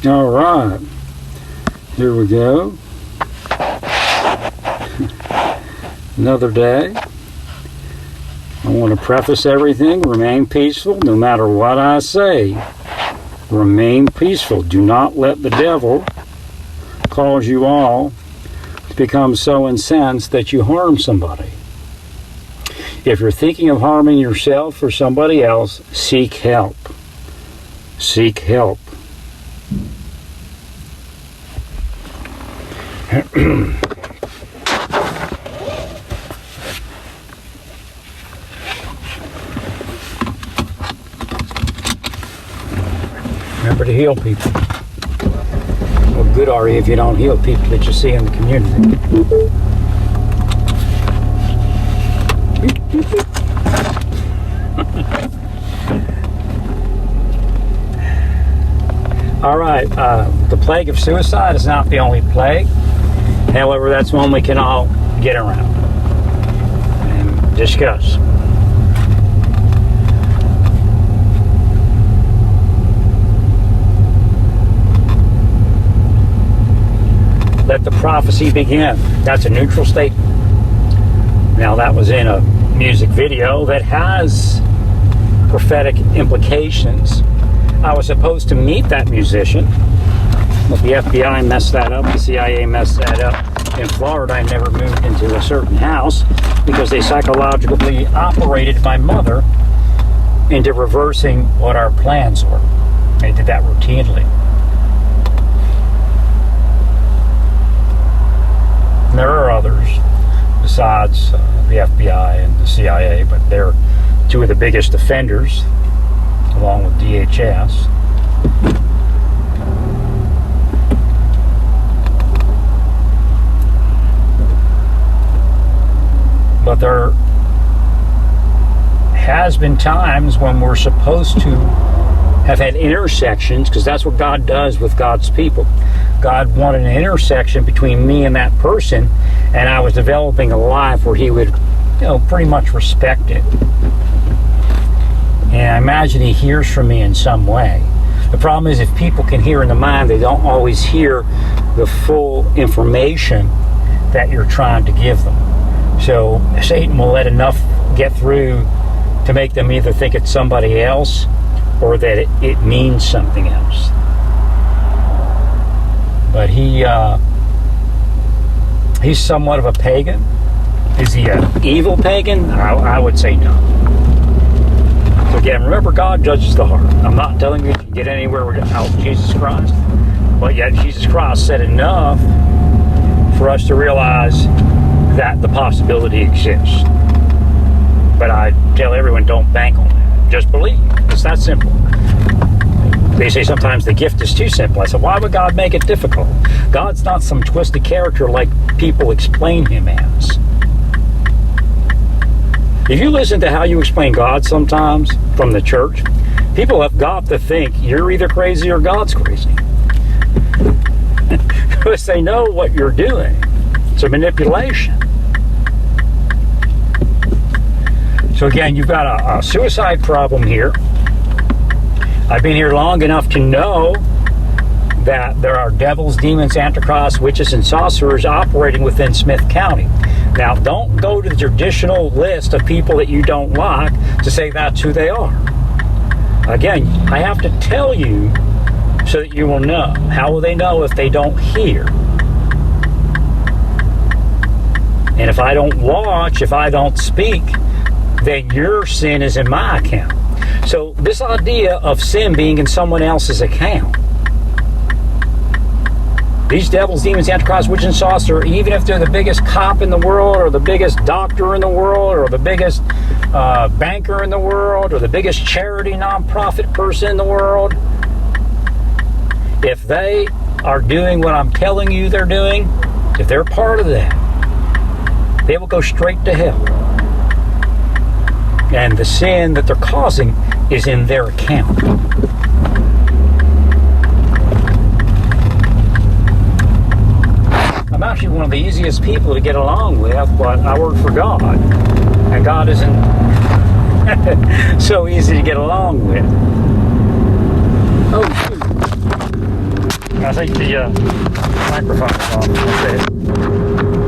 All right, here we go. Another day. I want to preface everything. Remain peaceful no matter what I say. Remain peaceful. Do not let the devil cause you all to become so incensed that you harm somebody. If you're thinking of harming yourself or somebody else, seek help. Seek help. Remember to heal people. What good are you if you don't heal people that you see in the community? All right, the plague of suicide is not the only plague. However, that's one we can all get around and discuss. Let the prophecy begin. That's a neutral statement. Now, that was in a music video that has prophetic implications. I was supposed to meet that musician, but the FBI messed that up. The CIA messed that up. In Florida, I never moved into a certain house because they psychologically operated my mother into reversing what our plans were. They did that routinely. And there are others besides the FBI and the CIA, but they're two of the biggest offenders, along with DHS. But there has been times when we're supposed to have had intersections, because that's what God does with God's people. God wanted an intersection between me and that person, and I was developing a life where he would, pretty much respect it. And I imagine he hears from me in some way. The problem is if people can hear in the mind, they don't always hear the full information that you're trying to give them. So Satan will let enough get through to make them either think it's somebody else or that it means something else. But he's somewhat of a pagan. Is he an evil pagan? I would say no. So again, remember, God judges the heart. I'm not telling you can get anywhere without Jesus Christ, but yet Jesus Christ said enough for us to realize that the possibility exists. But I tell everyone, don't bank on it. Just believe. It's that simple. They say sometimes the gift is too simple. I said, why would God make it difficult? God's not some twisted character like people explain him as. If you listen to how you explain God sometimes from the church, people have got to think you're either crazy or God's crazy. Because they know what you're doing. It's a manipulation. So again, you've got a suicide problem here. I've been here long enough to know that there are devils, demons, antichrists, witches, and sorcerers operating within Smith County. Now, don't go to the traditional list of people that you don't like to say that's who they are. Again, I have to tell you so that you will know. How will they know if they don't hear? And if I don't watch, if I don't speak, then your sin is in my account. So this idea of sin being in someone else's account, these devils, demons, antichrists, witch, and sorcerer, even if they're the biggest cop in the world, or the biggest doctor in the world, or the biggest banker in the world, or the biggest charity nonprofit person in the world, if they are doing what I'm telling you they're doing, if they're part of that, they will go straight to hell. And the sin that they're causing is in their account. I'm actually one of the easiest people to get along with, but I work for God. And God isn't so easy to get along with. Oh, shoot. I think the microphone is on. That's it.